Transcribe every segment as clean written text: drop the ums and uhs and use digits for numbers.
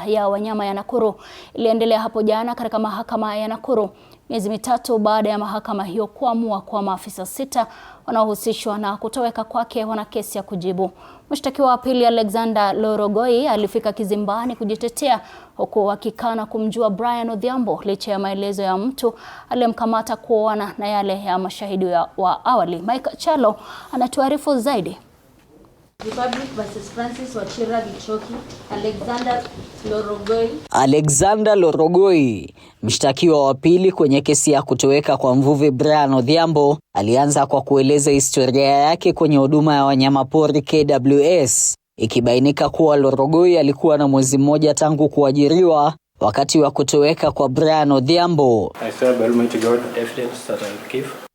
ya wanyama ya Nakuru iliendelea hapo jana katika mahakama ya Nakuru, miezi mitatu baada ya mahakama hiyo kuamua kwa maafisa 6 wanaohusishwa na kutoweka kwake wana kesi ya kujibu. Mshtakiwa wa pili Alexander Lorogoi alifika kizimbani kujitetea, huku akikana kumjua Brian Odhiambo licha ya maelezo ya mtu aliyemkamata kuoana na yale ya mashahidi wa awali. Mike Chalo anatuarifu zaidi. Republic versus Francis Wachira Gichoki, Alexander Lorogoi, mshtakiwa wa pili kwenye kesi ya kutoweka kwa mvuvi Brian Odhiambo, alianza kwa kueleza historia yake kwenye huduma ya wanyamapori KWS, ikibainika kuwa Lorogoi alikuwa na mwezi mmoja tangu kuajiriwa wakati wa kutoweka kwa Brian Odhiambo.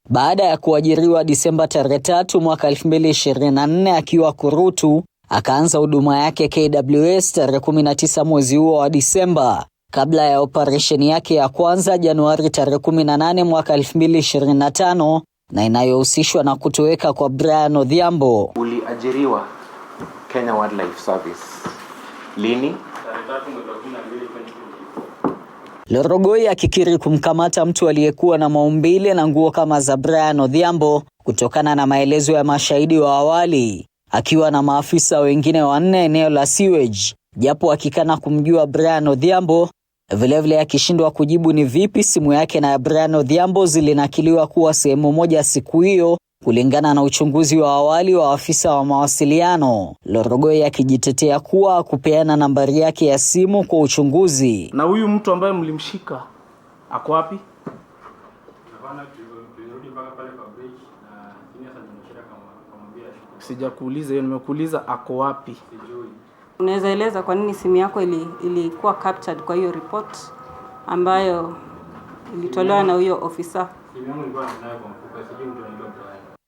Baada ya kuajiriwa Disemba 3 mwaka 2024 akiwa Kurutu, akaanza huduma yake KWS tarehe 19 mwezi huo wa Disemba, kabla ya operesheni yake ya kwanza Januari tarehe 18 mwaka 2025 na inayohusishwa na kutoweka kwa Brian Odhiambo. Uliajiriwa Kenya Wildlife Service lini? Lorogoi akikiri kumkamata mtu aliyekuwa na maumbile na nguo kama za Brian Odhiambo kutokana na maelezo ya mashahidi wa awali, akiwa na maafisa wengine 4 eneo la sewage, japo akikana kumjua Brian Odhiambo. Vilevile akishindwa kujibu ni vipi simu yake na Brian Odhiambo zilinakiliwa kuwa sehemu moja siku hiyo, kulingana na uchunguzi wa awali wa afisa wa mawasiliano. Lorogoi akijitetea kuwa kupeana nambari yake ya simu kwa uchunguzi. Na huyu mtu ambaye mlimshika ako wapi? Sijakuuliza hiyo, nimekuuliza ako wapi. Unaweza eleza kwa nini simu yako ilikuwa captured kwa hiyo report ambayo ilitolewa na huyo ofisa?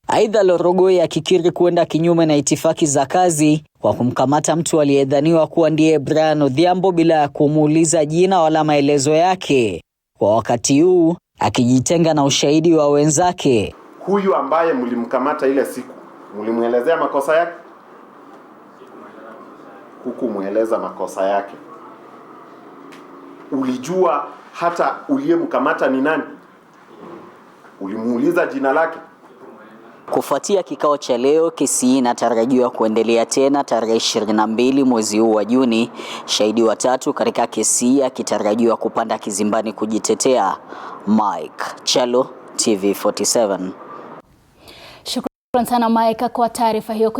Aidha, Lorogoi akikiri kuenda kinyume na itifaki za kazi kwa kumkamata mtu aliyedhaniwa kuwa ndiye Brian Odhiambo bila ya kumuuliza jina wala maelezo yake, kwa wakati huu akijitenga na ushahidi wa wenzake. Huyu ambaye mlimkamata ile siku, mlimuelezea makosa yake? Hukumueleza makosa yake. Ulijua hata uliyemkamata ni nani? Ulimuuliza jina lake? Kufuatia kikao cha leo, kesi inatarajiwa kuendelea tena tarehe 22 mwezi huu wa Juni, shahidi wa 3 katika kesi akitarajiwa kupanda kizimbani kujitetea. Mike Chalo, TV47. Shukrani sana Mike kwa taarifa hiyo.